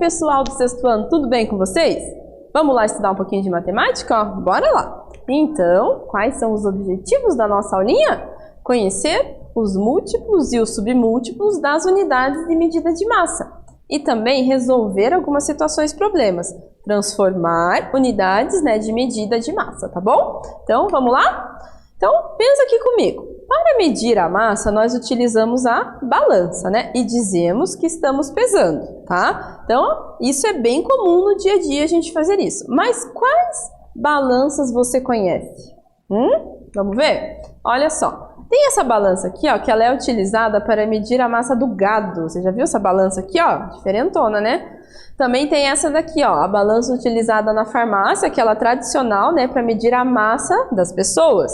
pessoal do sexto ano, tudo bem com vocês? Vamos lá estudar um pouquinho de matemática? Ó, bora lá! Então, quais são os objetivos da nossa aulinha? Conhecer os múltiplos e os submúltiplos das unidades de medida de massa. E também resolver algumas situações problemas. Transformar unidades, de medida de massa, tá bom? Então, vamos lá? Então, pensa aqui comigo. Para medir a massa, nós utilizamos a balança, E dizemos que estamos pesando, tá? Então, isso é bem comum no dia a dia a gente fazer isso. Mas quais balanças você conhece? Vamos ver? Olha só. Tem essa balança aqui, ó, que ela é utilizada para medir a massa do gado. Você já viu essa balança aqui, ó? Diferentona, né? Também tem essa daqui, ó, a balança utilizada na farmácia, aquela tradicional, para medir a massa das pessoas.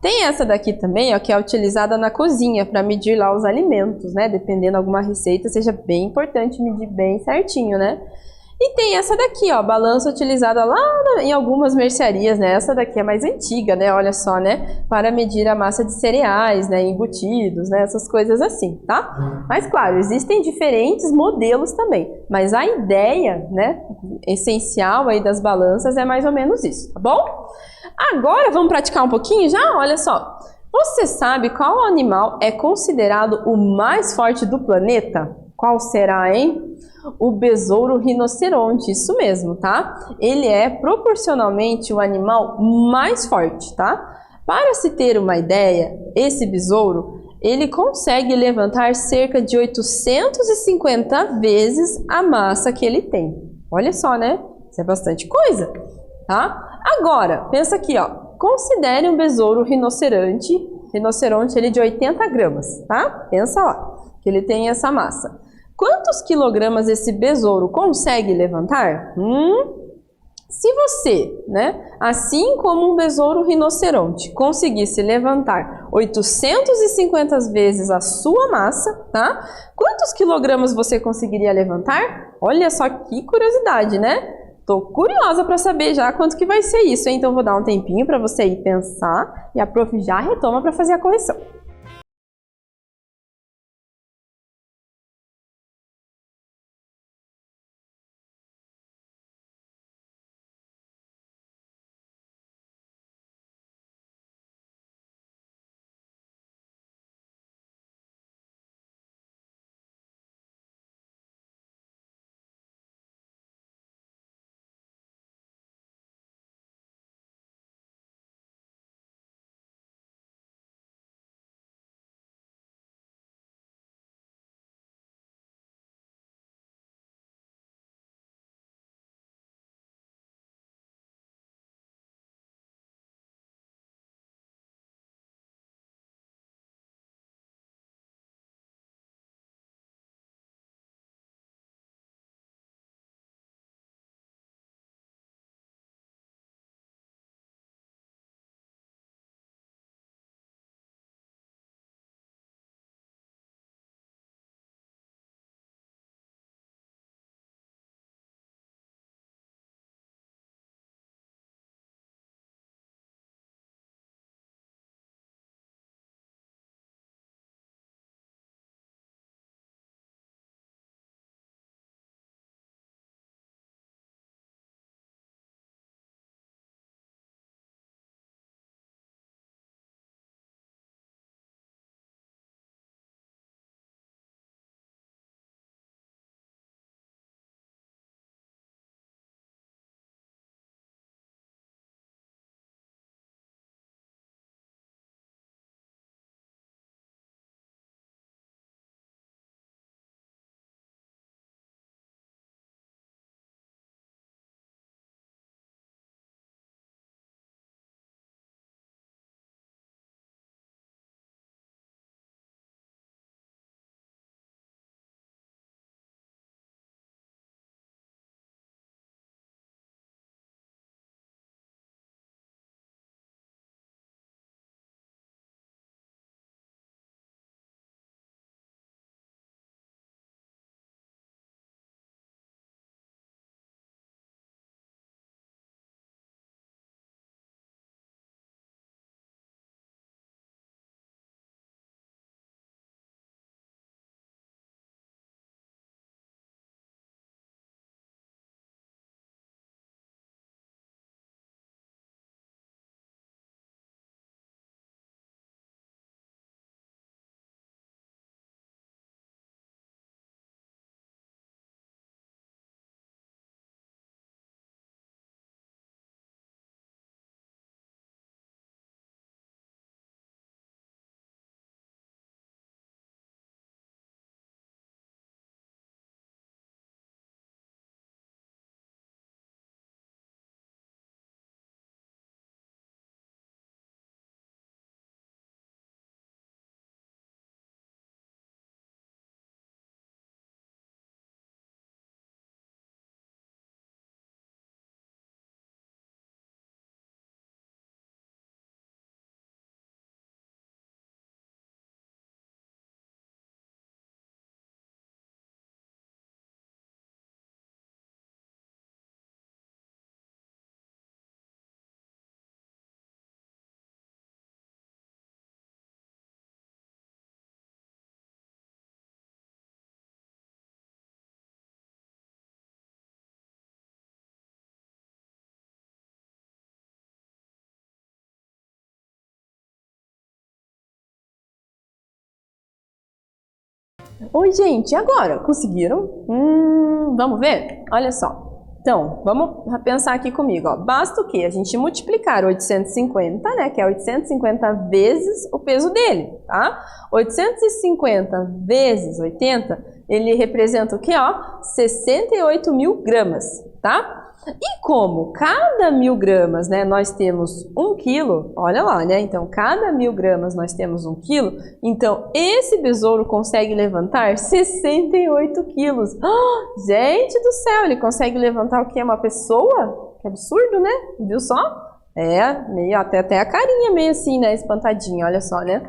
Tem essa daqui também, ó, que é utilizada na cozinha para medir lá os alimentos, Dependendo de alguma receita, seja bem importante medir bem certinho, E tem essa daqui, ó, balança utilizada lá em algumas mercearias, Essa daqui é mais antiga, Olha só, Para medir a massa de cereais, embutidos, Essas coisas assim, tá? Mas, claro, existem diferentes modelos também. Mas a ideia, essencial aí das balanças é mais ou menos isso, tá bom? Agora, vamos praticar um pouquinho já? Olha só. Você sabe qual animal é considerado o mais forte do planeta? Qual será, hein? O besouro rinoceronte, isso mesmo, tá? Ele é proporcionalmente o animal mais forte, tá? Para se ter uma ideia, esse besouro, ele consegue levantar cerca de 850 vezes a massa que ele tem. Olha só, Isso é bastante coisa, tá? Agora, pensa aqui, ó. Considere um besouro rinoceronte ele de 80 gramas, tá? Pensa lá, que ele tem essa massa. Quantos quilogramas esse besouro consegue levantar? Se você, assim como um besouro rinoceronte, conseguisse levantar 850 vezes a sua massa, tá? Quantos quilogramas você conseguiria levantar? Olha só que curiosidade, Tô curiosa para saber já quanto que vai ser isso, hein? Então vou dar um tempinho para você ir pensar e a prof já retoma para fazer a correção. Oi, gente, e agora? Conseguiram? Vamos ver? Olha só. Então, vamos pensar aqui comigo, ó. Basta o quê? A gente multiplicar 850, né? Que é 850 vezes o peso dele, tá? 850 vezes 80, ele representa o quê, ó? 68 mil gramas, tá? E como cada 1000 gramas, né, nós temos 1 quilo, olha lá, né? Então, cada 1000 gramas nós temos 1 quilo, então esse besouro consegue levantar 68 quilos. Oh, gente do céu, ele consegue levantar o quê? Uma pessoa? Que absurdo, né? Viu só? É, meio, até a carinha meio assim, né? Espantadinha, olha só, né?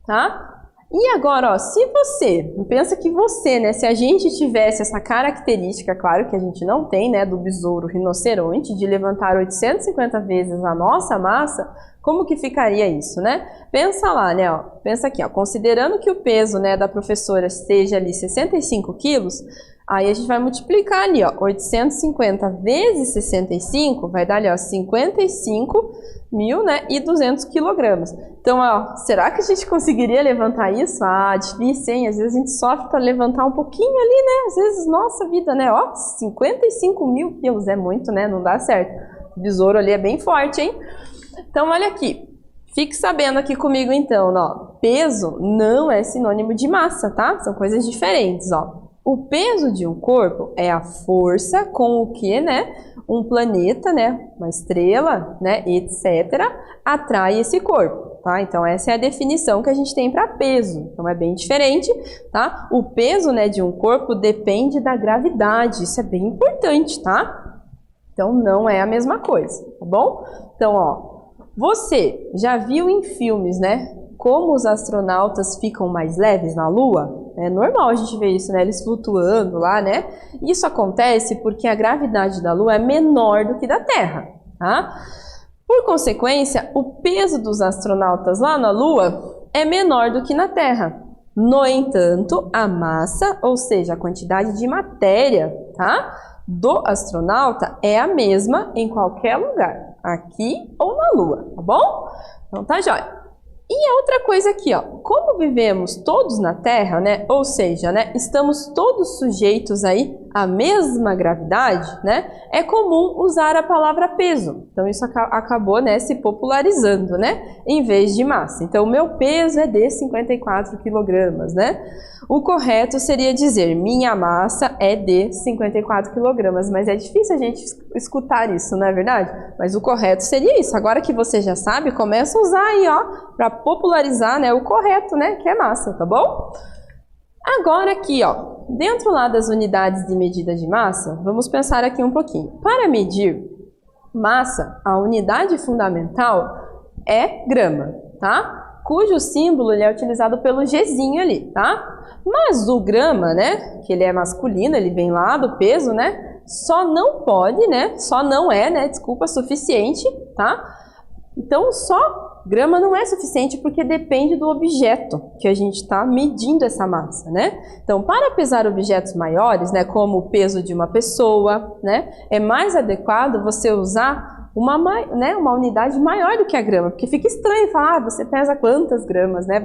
Tá? E agora, ó, se você, pensa que você, né, se a gente tivesse essa característica, claro que a gente não tem, né, do besouro rinoceronte, de levantar 850 vezes a nossa massa, como que ficaria isso, né? Pensa lá, né, ó, pensa aqui, ó, considerando que o peso, né, da professora esteja ali 65 quilos, aí a gente vai multiplicar ali, ó, 850 vezes 65, vai dar ali, ó, 55.000, né, e 200 quilogramas. Então, ó, será que a gente conseguiria levantar isso? Ah, difícil, hein? Às vezes a gente sofre para levantar um pouquinho ali, né? Às vezes, nossa vida, né? Ó, 55.000 quilos é muito, né? Não dá certo. O besouro ali é bem forte, hein? Então, olha aqui. Fique sabendo aqui comigo, então, ó. Peso não é sinônimo de massa, tá? São coisas diferentes, ó. O peso de um corpo é a força com o que, né, um planeta, né, uma estrela, né, etc., atrai esse corpo, tá? Então, essa é a definição que a gente tem para peso. Então, é bem diferente, tá? O peso, né, de um corpo depende da gravidade. Isso é bem importante, tá? Então, não é a mesma coisa, tá bom? Então, ó, você já viu em filmes, né, como os astronautas ficam mais leves na Lua? É normal a gente ver isso, né? Eles flutuando lá, né? Isso acontece porque a gravidade da Lua é menor do que da Terra, tá? Por consequência, o peso dos astronautas lá na Lua é menor do que na Terra. No entanto, a massa, ou seja, a quantidade de matéria, tá, do astronauta é a mesma em qualquer lugar, aqui ou na Lua, tá bom? Então tá jóia. E outra coisa aqui, ó, como vivemos todos na Terra, né, ou seja, né, estamos todos sujeitos aí à mesma gravidade, né, é comum usar a palavra peso. Então isso acabou, né, se popularizando, né, em vez de massa. Então o meu peso é de 54 quilogramas, né. O correto seria dizer minha massa é de 54 quilogramas, mas é difícil a gente escutar isso, não é verdade? Mas o correto seria isso. Agora que você já sabe, começa a usar aí, ó, para popularizar, né, o correto, né, que é massa, tá bom? Agora aqui, ó, dentro lá das unidades de medida de massa, vamos pensar aqui um pouquinho. Para medir massa, a unidade fundamental é grama, tá? Cujo símbolo ele é utilizado pelo Gzinho ali, tá? Mas o grama, né, que ele é masculino, ele vem lá do peso, né, só não pode, né, só não é, né, desculpa, suficiente, tá? Então, só grama não é suficiente porque depende do objeto que a gente está medindo essa massa, né? Então, para pesar objetos maiores, né, como o peso de uma pessoa, né, é mais adequado você usar uma unidade maior do que a grama, porque fica estranho falar, você pesa quantas gramas, né?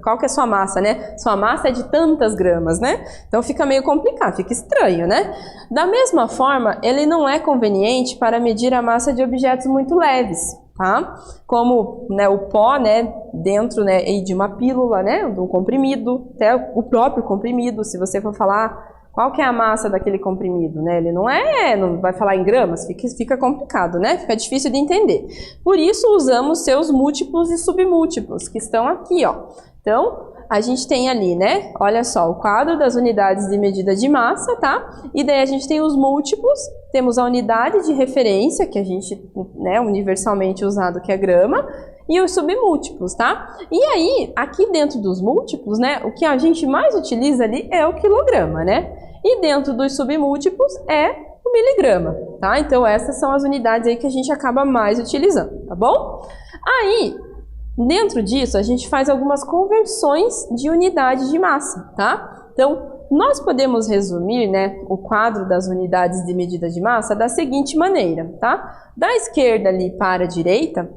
Qual que é a sua massa, né? Sua massa é de tantas gramas, né? Então fica meio complicado, fica estranho, né? Da mesma forma, ele não é conveniente para medir a massa de objetos muito leves, tá? Como, né, o pó, né, dentro, né, de uma pílula, né, de um comprimido, até o próprio comprimido, se você for falar qual que é a massa daquele comprimido, né? Ele não vai falar em gramas, fica complicado, né? Fica difícil de entender. Por isso usamos seus múltiplos e submúltiplos, que estão aqui, ó. Então, a gente tem ali, né? Olha só, o quadro das unidades de medida de massa, tá? E daí a gente tem os múltiplos, temos a unidade de referência, que a gente, né, universalmente usado, que é grama, e os submúltiplos, tá? E aí, aqui dentro dos múltiplos, né, o que a gente mais utiliza ali é o quilograma, né? E dentro dos submúltiplos é o miligrama, tá? Então, essas são as unidades aí que a gente acaba mais utilizando, tá bom? Aí, dentro disso, a gente faz algumas conversões de unidade de massa, tá? Então, nós podemos resumir, né, o quadro das unidades de medida de massa da seguinte maneira, tá? Da esquerda ali para a direita,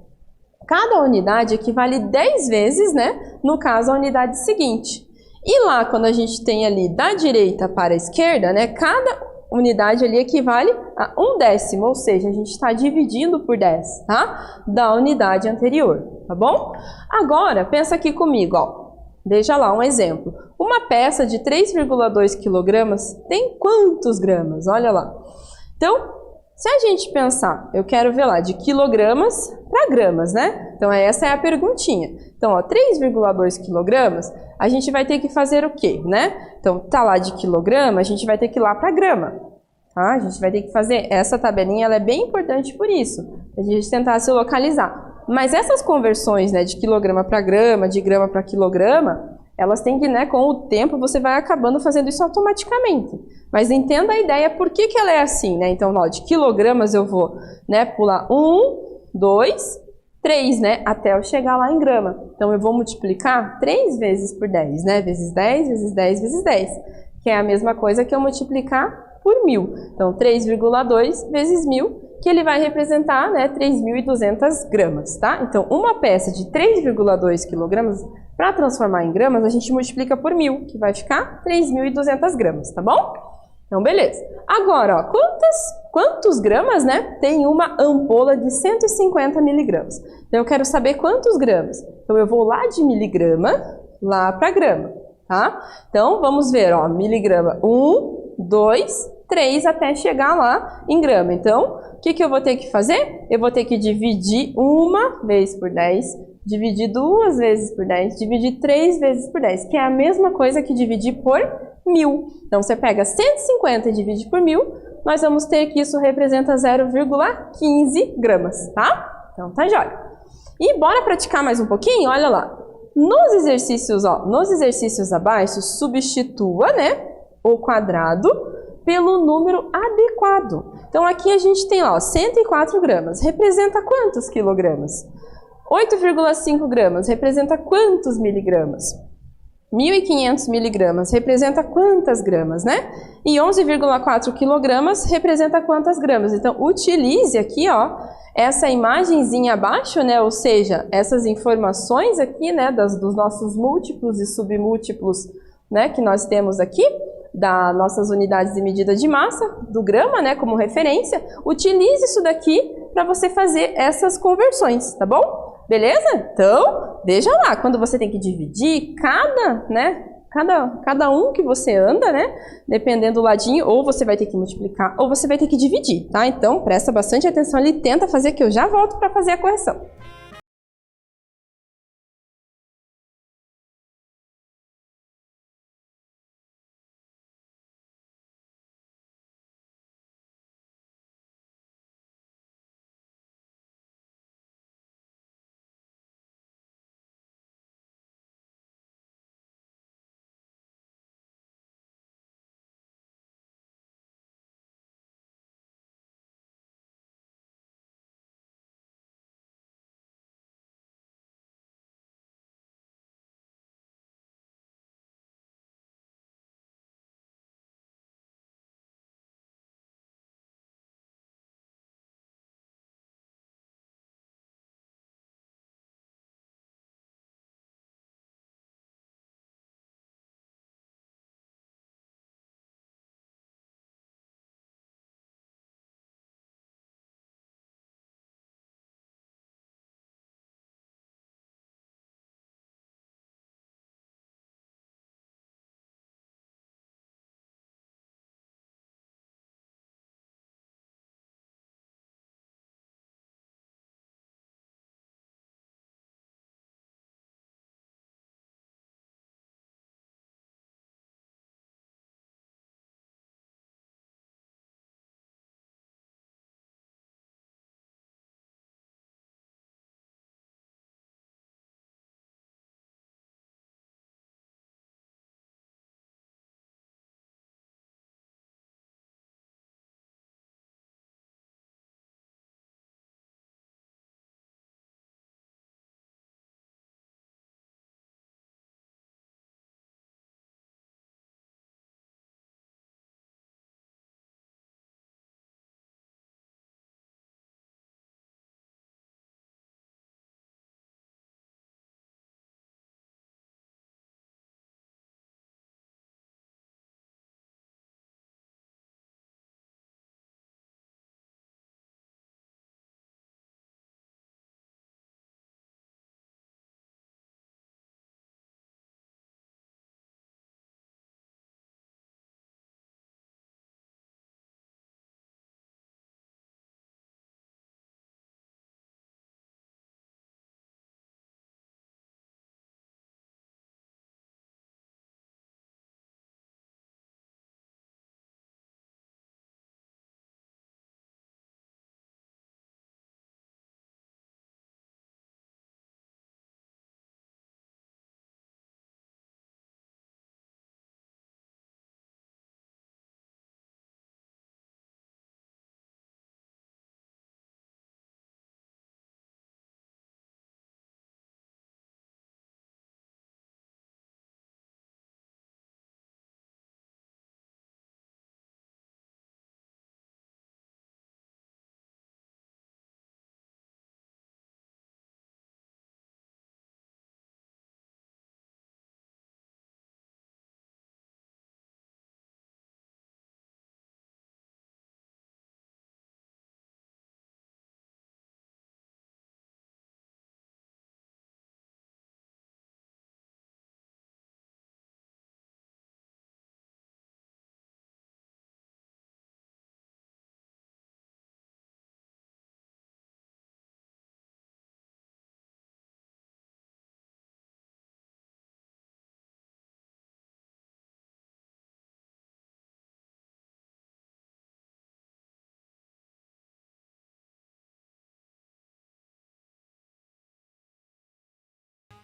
cada unidade equivale 10 vezes, né, no caso, a unidade seguinte. E lá, quando a gente tem ali da direita para a esquerda, né, cada unidade ali equivale a 1/10, ou seja, a gente está dividindo por 10, tá? Da unidade anterior, tá bom? Agora, pensa aqui comigo, ó. Veja lá um exemplo. Uma peça de 3,2 quilogramas tem quantos gramas? Olha lá. Então, se a gente pensar, eu quero ver lá de quilogramas para gramas, né? Então, essa é a perguntinha. Então, ó, 3,2 quilogramas, a gente vai ter que fazer o quê, né? Então, tá lá de quilograma, a gente vai ter que ir lá para grama, tá? A gente vai ter que fazer essa tabelinha, ela é bem importante por isso, a gente tentar se localizar. Mas essas conversões, né, de quilograma para grama, de grama para quilograma, elas têm que, né, com o tempo, você vai acabando fazendo isso automaticamente. Mas entenda a ideia, por que que ela é assim, né? Então, ó, de quilogramas eu vou, né, pular 1, 2, 3, né, até eu chegar lá em grama. Então, eu vou multiplicar 3 vezes por 10, né, vezes 10, vezes 10, vezes 10, que é a mesma coisa que eu multiplicar por 1000. Então, 3,2 vezes 1000, que ele vai representar, né, 3.200 gramas, tá? Então, uma peça de 3,2 quilogramas, para transformar em gramas, a gente multiplica por 1000, que vai ficar 3.200 gramas, tá bom? Então, beleza. Agora, ó, quantos gramas, né, tem uma ampola de 150 miligramas? Então, eu quero saber quantos gramas. Então, eu vou lá de miligrama, lá para grama, tá? Então, vamos ver, ó, miligrama 1, 2, 3, até chegar lá em grama. Então, o que que eu vou ter que fazer? Eu vou ter que dividir uma vez por 10, dividir 2 vezes por 10, dividir 3 vezes por 10, que é a mesma coisa que dividir por 1000. Então, você pega 150 e divide por 1000, nós vamos ter que isso representa 0,15 gramas, tá? Então, tá jóia. E bora praticar mais um pouquinho? Olha lá. Nos exercícios, ó, nos exercícios abaixo, substitua, né, o quadrado pelo número adequado. Então, aqui a gente tem, ó, 104 gramas. Representa quantos quilogramas? 8,5 gramas. Representa quantos miligramas? 1.500 miligramas. Representa quantas gramas, né? E 11,4 quilogramas representa quantas gramas? Então, utilize aqui, ó, essa imagenzinha abaixo, né? Ou seja, essas informações aqui, né, dos nossos múltiplos e submúltiplos, né, que nós temos aqui, das nossas unidades de medida de massa, do grama, né, como referência. Utilize isso daqui para você fazer essas conversões, tá bom? Beleza? Então, veja lá, quando você tem que dividir, cada um que você anda, né, dependendo do ladinho, ou você vai ter que multiplicar, ou você vai ter que dividir, tá? Então, presta bastante atenção ali, tenta fazer, que eu já volto para fazer a correção.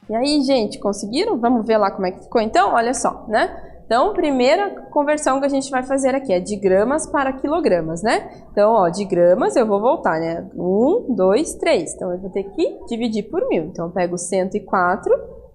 E aí, gente, conseguiram? Vamos ver lá como é que ficou então? Olha só, né? Então, primeira conversão que a gente vai fazer aqui é de gramas para quilogramas, né? Então, ó, de gramas eu vou voltar, né? 1, 2, 3. Então, eu vou ter que dividir por 1000. Então, eu pego 104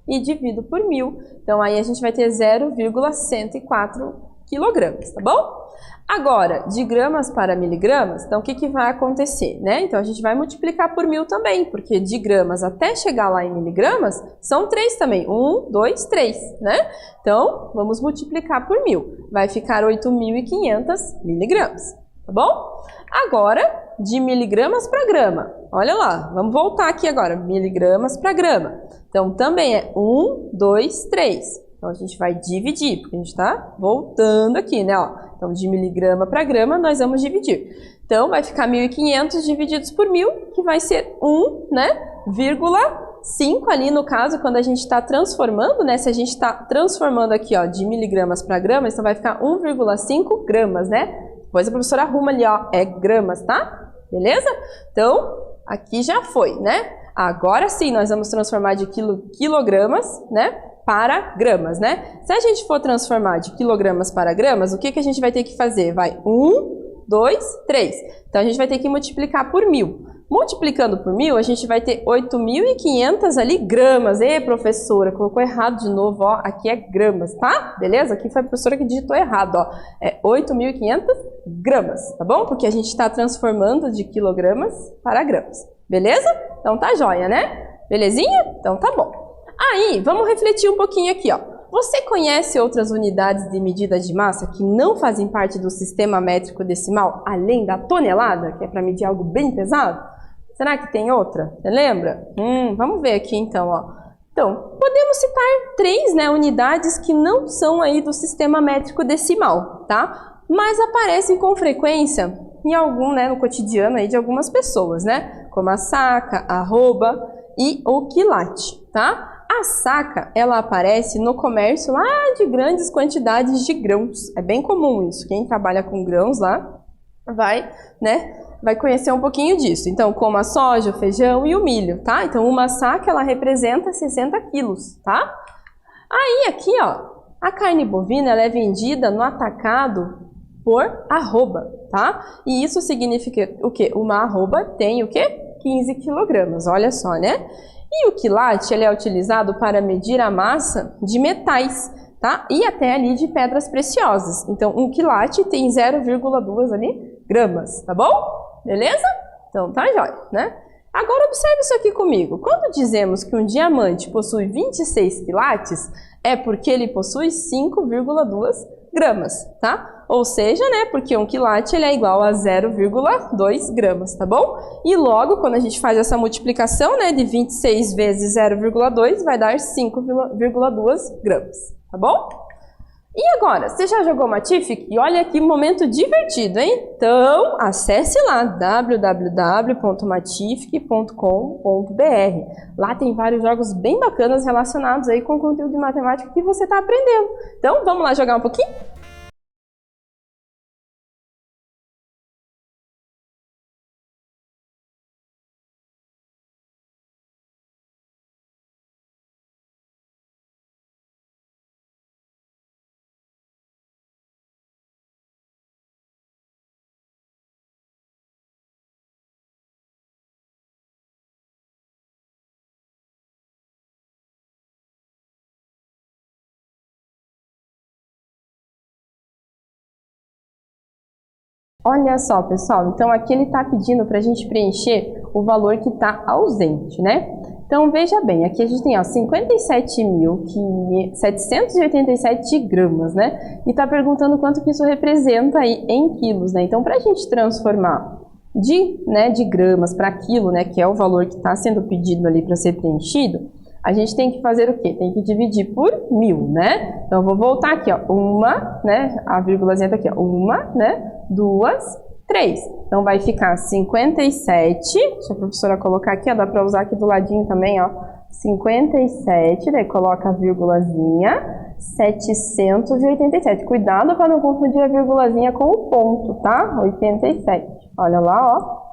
e divido por 1000. Então, aí a gente vai ter 0,104 quilogramas, tá bom? Agora, de gramas para miligramas, então o que vai acontecer, né? Então a gente vai multiplicar por 1000 também, porque de gramas até chegar lá em miligramas, são 3 também. 1, 2, 3, né? Então, vamos multiplicar por 1000. Vai ficar 8.500 miligramas, tá bom? Agora, de miligramas para grama. Olha lá, vamos voltar aqui agora. Miligramas para grama. Então, também é 1, 2, 3. Então, a gente vai dividir, porque a gente está voltando aqui, né? Ó. Então, de miligrama para grama, nós vamos dividir. Então, vai ficar 1.500 divididos por 1000, que vai ser 1, né? Vírgula 5 ali, no caso, quando a gente está transformando, né? Se a gente está transformando aqui, ó, de miligramas para gramas, então vai ficar 1,5 gramas, né? Depois a professora arruma ali, ó, é gramas, tá? Beleza? Então, aqui já foi, né? Agora sim, nós vamos transformar de quilogramas, né? Para gramas, né? Se a gente for transformar de quilogramas para gramas, o que a gente vai ter que fazer? Vai 1, 2, 3. Então, a gente vai ter que multiplicar por 1000. Multiplicando por 1000, a gente vai ter 8.500 ali gramas. Ei, professora, colocou errado de novo, ó. Aqui é gramas, tá? Beleza? Aqui foi a professora que digitou errado, ó. É 8.500 gramas, tá bom? Porque a gente está transformando de quilogramas para gramas. Beleza? Então, tá joia, né? Belezinha? Então, tá bom. Aí, vamos refletir um pouquinho aqui, ó. Você conhece outras unidades de medida de massa que não fazem parte do sistema métrico decimal, além da tonelada, que é para medir algo bem pesado? Será que tem outra? Você lembra? Vamos ver aqui então, ó. Então, podemos citar 3, né, unidades que não são aí do sistema métrico decimal, tá? Mas aparecem com frequência em algum, né, no cotidiano aí de algumas pessoas, né? Como a saca, a arroba e o quilate, tá? A saca, ela aparece no comércio lá de grandes quantidades de grãos. É bem comum isso. Quem trabalha com grãos lá vai, né, vai conhecer um pouquinho disso. Então, como a soja, o feijão e o milho, tá? Então, uma saca, ela representa 60 quilos, tá? Aí, aqui, ó, a carne bovina, ela é vendida no atacado por arroba, tá? E isso significa o quê? Uma arroba tem o quê? 15 quilogramas, olha só, né? E o quilate, ele é utilizado para medir a massa de metais, tá? E até ali de pedras preciosas. Então, um quilate tem 0,2 ali gramas, tá bom? Beleza? Então, tá jóia, né? Agora, observe isso aqui comigo. Quando dizemos que um diamante possui 26 quilates, é porque ele possui 5,2 gramas, tá? Ou seja, né, porque um quilate ele é igual a 0,2 gramas, tá bom? E logo, quando a gente faz essa multiplicação, né, de 26 vezes 0,2, vai dar 5,2 gramas, tá bom? E agora, você já jogou Matific? E olha que momento divertido, hein? Então, acesse lá, www.matific.com.br. Lá tem vários jogos bem bacanas relacionados aí com o conteúdo de matemática que você está aprendendo. Então, vamos lá jogar um pouquinho? Olha só, pessoal, então aqui ele está pedindo para a gente preencher o valor que está ausente, né? Então, veja bem, aqui a gente tem 57.787 gramas, né? E está perguntando quanto que isso representa aí em quilos, né? Então, para a gente transformar de gramas para quilo, né, que é o valor que está sendo pedido ali para ser preenchido, a gente tem que fazer o quê? Tem que dividir por 1000, né? Então, eu vou voltar aqui, ó, né? A vírgulazinha tá aqui, ó, 1, né? 2, 3. Então, vai ficar 57, deixa a professora colocar aqui, ó, dá para usar aqui do ladinho também, ó, 57, daí coloca a vírgulazinha, 787. Cuidado para não confundir a vírgulazinha com o ponto, tá? 87. Olha lá, ó.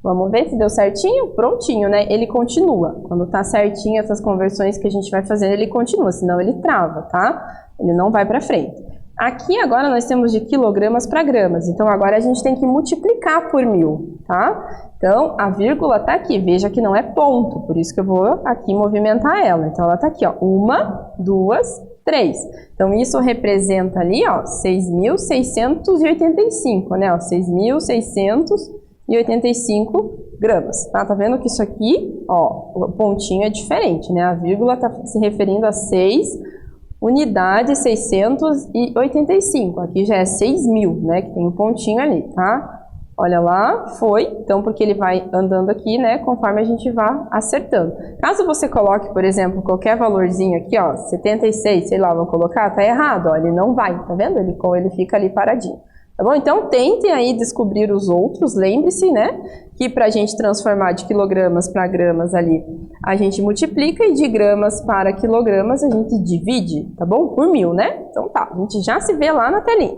Vamos ver se deu certinho? Prontinho, né? Ele continua. Quando tá certinho essas conversões que a gente vai fazendo, ele continua, senão ele trava, tá? Ele não vai para frente. Aqui agora nós temos de quilogramas para gramas, então agora a gente tem que multiplicar por 1000, tá? Então a vírgula tá aqui, veja que não é ponto, por isso que eu vou aqui movimentar ela. Então ela tá aqui, ó, 1, 2, 3. Então isso representa ali, ó, 6.685, né? Ó, 6.685 gramas, tá? Tá vendo que isso aqui, ó, o pontinho é diferente, né? A vírgula tá se referindo a 6 unidades 685, aqui já é 6.000, né, que tem um pontinho ali, tá? Olha lá, foi, então porque ele vai andando aqui, né, conforme a gente vá acertando. Caso você coloque, por exemplo, qualquer valorzinho aqui, ó, 76, sei lá, vou colocar, tá errado, ó, ele não vai, tá vendo? Ele fica ali paradinho. Tá bom? Então, tentem aí descobrir os outros, lembre-se, né, que para a gente transformar de quilogramas para gramas ali, a gente multiplica e de gramas para quilogramas a gente divide, tá bom? Por 1000, né? Então tá, a gente já se vê lá na telinha.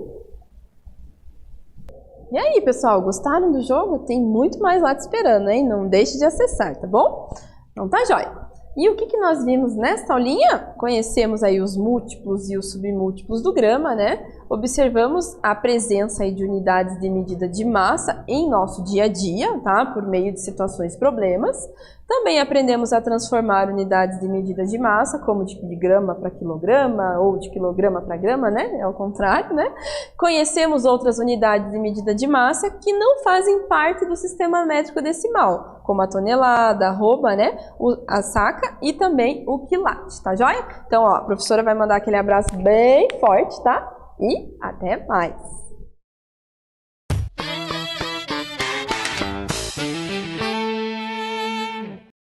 E aí, pessoal, gostaram do jogo? Tem muito mais lá te esperando, hein? Não deixe de acessar, tá bom? Então tá jóia. E o que nós vimos nesta aulinha? Conhecemos aí os múltiplos e os submúltiplos do grama, né? Observamos a presença aí de unidades de medida de massa em nosso dia a dia, tá? Por meio de situações problemas. Também aprendemos a transformar unidades de medida de massa, como de grama para quilograma ou de quilograma para grama, né? É ao contrário, né? Conhecemos outras unidades de medida de massa que não fazem parte do sistema métrico decimal, como a tonelada, a arroba, né? A saca e também o quilate, tá joia? Então, ó, a professora vai mandar aquele abraço bem forte, tá? E até mais!